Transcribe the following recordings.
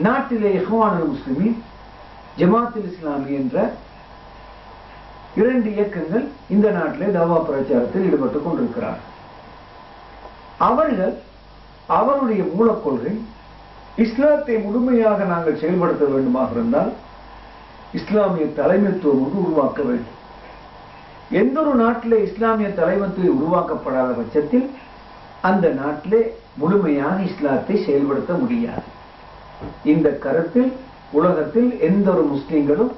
நாட்டிலே இஹ்வானுல் முஸ்லிமீன், ஜமாத்துல் இஸ்லாமி என்ற 2 இயக்கங்கள் இந்த நாட்டிலே தவா பிரச்சாரத்தில் ஈடுபட்டுக் கொண்டிருக்கிறார்கள். அவர்கள் அவருடைய மூலக்கொள்கை இஸ்லாத்தை முழுமையாக நாங்கள் செயல்படுத்த வேண்டுமாக இருந்தால் இஸ்லாமிய தலைமைத்துவம் ஒன்று உருவாக்க வேண்டும். எந்த ஒரு நாட்டிலே இஸ்லாமிய தலைமைத்துவம் உருவாக்கப்படாத பட்சத்தில் அந்த நாட்டிலே முழுமையாக இஸ்லாத்தை செயல்படுத்த முடியாது. இந்த கருத்தில் உலகத்தில் எந்த ஒரு முஸ்லிம்களும்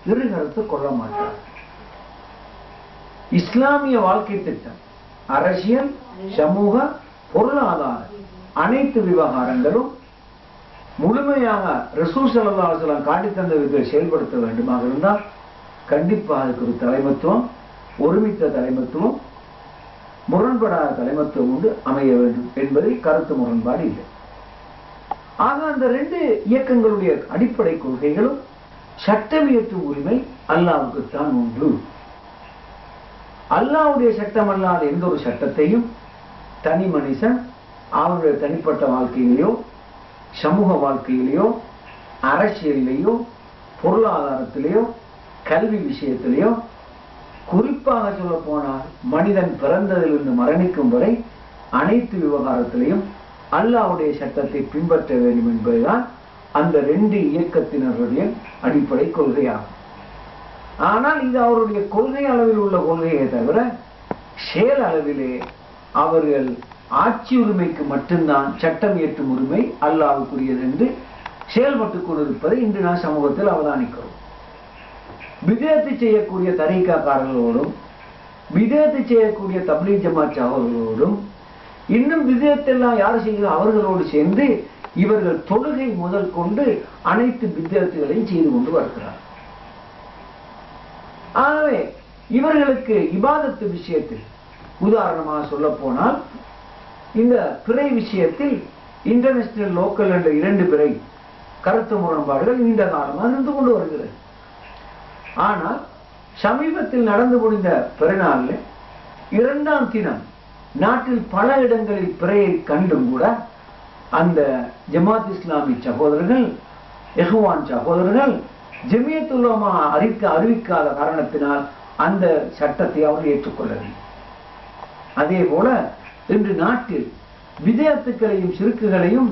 இரு கருத்து கொள்ள மாட்டார். இஸ்லாமிய வாழ்க்கை திட்டம், அரசியல், சமூக, பொருளாதார அனைத்து விவகாரங்களும் முழுமையாக ரசூல் ஸல்லல்லாஹு அலைஹி வஸல்லம் காட்டி தந்த விதத்தில் செயல்படுத்த வேண்டுமாக இருந்தால் கண்டிப்பாக அதுக்கு ஒரு தலைமைத்துவம், ஒருமித்த தலைமைத்துவம், முரண்படாத தலைமைத்துவம் உண்டு அமைய வேண்டும் என்பதில் கருத்து முரண்பாடு இல்லை. ஆக அந்த 2 இயக்கங்களுடைய அடிப்படை கொள்கைகளும் சட்டமியற்றும் உரிமை அல்லாஹ்வுக்குத்தான் உண்டு. அல்லாஹ்வுடைய சட்டம் அல்லாத எந்த ஒரு சட்டத்தையும் தனி மனிதன் அவருடைய தனிப்பட்ட வாழ்க்கையிலேயோ, சமூக வாழ்க்கையிலேயோ, அரசியலிலேயோ, பொருளாதாரத்திலேயோ, கல்வி விஷயத்திலேயோ, குறிப்பாக சொல்ல போனால் மனிதன் பிறந்ததிலிருந்து மரணிக்கும் வரை அனைத்து விவகாரத்திலையும் அல்லாஹ்வுடைய சட்டத்தை பின்பற்ற வேண்டும் என்பதுதான் அந்த 2 இயக்கத்தினருடைய அடிப்படை கொள்கையாகும். ஆனால் இது அவருடைய கொள்கை அளவில் உள்ள கொள்கையை தவிர செயல் அளவிலே அவர்கள் ஆட்சி உரிமைக்கு மட்டும்தான் சட்டம் இயற்றும் உரிமை அல்லாஹ்வுக்குரியது என்று செயல்பட்டுக் கொண்டிருப்பதை இன்று நான் சமூகத்தில் அவதானிக்கிறோம். பிதஅத் செய்யக்கூடிய தரீகாக்காரர்களோடும், பிதஅத் செய்யக்கூடிய தப்லீக் ஜமாத் சகோதரர்களோடும், இன்னும் பிதஅத் எல்லாம் யார் செய்கிற அவர்களோடு சேர்ந்து இவர்கள் தொழுகை முதல் கொண்டு அனைத்து பிதஅத்துகளையும் செய்து கொண்டு வருகிறார். ஆகவே இவர்களுக்கு இபாதத்து விஷயத்தில் உதாரணமாக சொல்ல போனால் இந்த பிறை விஷயத்தில் இன்டர்நேஷனல் லோக்கல் என்ற 2 பிறை கருத்து முரண்பாடுகள் நீண்ட காலமாக இருந்து கொண்டு வருகிறது. ஆனால் சமீபத்தில் நடந்து முடிந்த பிறநாளில் 2ஆம் தினம் நாட்டில் பல இடங்களில் பிறையை கண்டும் கூட அந்த ஜமாத் இஸ்லாமி சகோதரர்கள், இஹ்வான் சகோதரர்கள் ஜமியத் உலமா அறிவிக்காத காரணத்தினால் அந்த சட்டத்தை அவர் ஏற்றுக்கொள்ளவில்லை. அதே போல இன்று நாட்டில் விதயத்துக்களையும் சிறுக்குகளையும்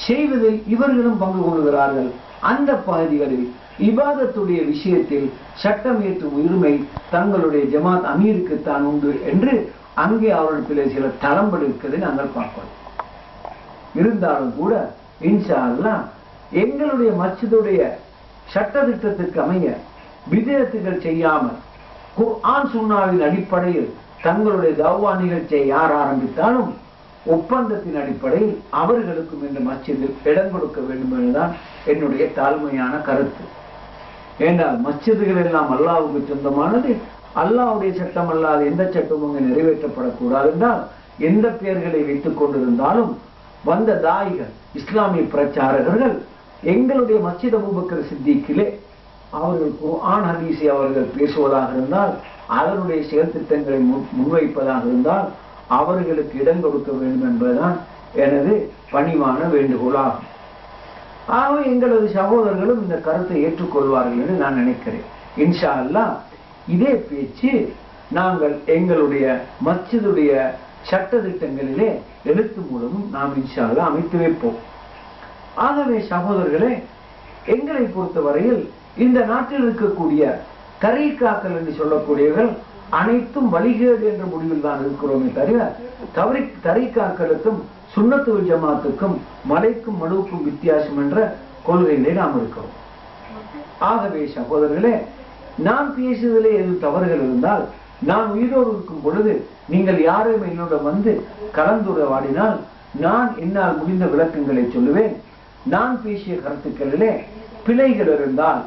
செய்வதில் இவர்களும் பங்கு கொள்கிறார்கள். அந்த பகுதிகளில் இபாதத்துடைய விஷயத்தில் சட்டம் இயற்றும் உரிமை தங்களுடைய ஜமாத் அமீருக்குத்தான் உண்டு என்று அங்கே அவர்களிடத்தில் சில தளம்பல் இருக்கிறதை நாங்கள் பார்க்கிறோம். இருந்தாலும் கூட இன்ஷா அல்லாஹ் எங்களுடைய மஸ்ஜிதுடைய சட்ட திட்டத்திற்கு அமைய விதயத்துகள் செய்யாமல் குர்ஆன் சுன்னாவின் அடிப்படையில் தங்களுடைய தௌவா நிகழ்ச்சியை யார் ஆரம்பித்தாலும் ஒப்பந்தத்தின் அடிப்படையில் அவர்களுக்கும் இந்த மஸ்ஜிதில் இடம் கொடுக்க வேண்டும் என்றுதான் என்னுடைய தாழ்மையான கருத்து. ஏனால் மஸ்ஜிதுகள் எல்லாம் அல்லாஹ்வுக்கு சொந்தமானது. அல்லாஹ்வுடைய சட்டம் அல்லாத எந்த சட்டமும் நிறைவேற்றப்படக்கூடாது என்றால் எந்த பெயர்களை வைத்துக் கொண்டிருந்தாலும் வந்த தாயிகள், இஸ்லாமிய பிரச்சாரகர்கள் எங்களுடைய மஸ்ஜித் அபூபக்கர் சித்திக்கிலே அவர்கள் குர்ஆன் ஹதீஸை அவர்கள் பேசுவதாக இருந்தால், அதனுடைய செயல் திட்டங்களை முன்வைப்பதாக இருந்தால் அவர்களுக்கு இடம் கொடுக்க வேண்டும் என்பதுதான் எனது பணிவான வேண்டுகோளாகும். ஆகவே எங்களது சகோதரர்களும் இந்த கருத்தை ஏற்றுக்கொள்வார்கள் என்று நான் நினைக்கிறேன். இன்ஷா அல்லாஹ் இதே பேச்சு நாங்கள் எங்களுடைய மஸ்ஜிதுடைய சட்ட திட்டங்களிலே எழுத்து மூலமும் நாம் இன்ஷா அல்லாஹ் அமைத்து வைப்போம். ஆகவே சகோதரர்களே, எங்களை பொறுத்தவரையில் இந்த நாட்டில் இருக்கக்கூடிய தரீகாக்கள் என்று சொல்லக்கூடியவர்கள் அனைத்தும் வழிகேடு என்ற முடிவில் தான் இருக்கிறோமே தவிர தரீகாக்களுக்கும் சுன்னத்துல் ஜமாத்துக்கும் மலைக்கும் மனுவுக்கும் வித்தியாசம் என்ற கொள்கையிலே நாம் இருக்கிறோம். ஆகவே சகோதரர்களே, நான் பேசுவதிலே எது தவறுகள் இருந்தால் நான் உயிரோடு இருக்கும் பொழுது நீங்கள் யாரும் என்னிடம் வந்து கலந்துரையாடினால் நான் என்னால் முடிந்த விளக்கங்களை சொல்லுவேன். நான் பேசிய கருத்துக்களிலே பிழைகள் இருந்தால்,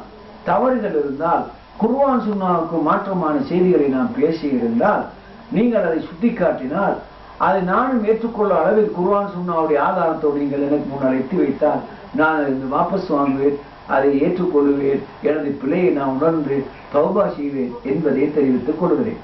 தவறுகள் இருந்தால், குர்ஆன் சுன்னாவுக்கு மாற்றமான செய்திகளை நான் பேசியிருந்தால் நீங்கள் அதை சுட்டிக்காட்டினால் அதை நானும் ஏற்றுக்கொள்ள அளவில் குர்ஆன் சுன்னாவுடைய ஆதாரத்தோடு நீங்கள் எனக்கு முன்னால் எட்டி வைத்தால் நான் அதை வாபஸ் வாங்குவேன், அதை ஏற்றுக்கொள்வேன், எனது பிழையை நான் உணர்ந்து தௌபா செய்வேன் என்பதை தெரிவித்துக் கொள்கிறேன்.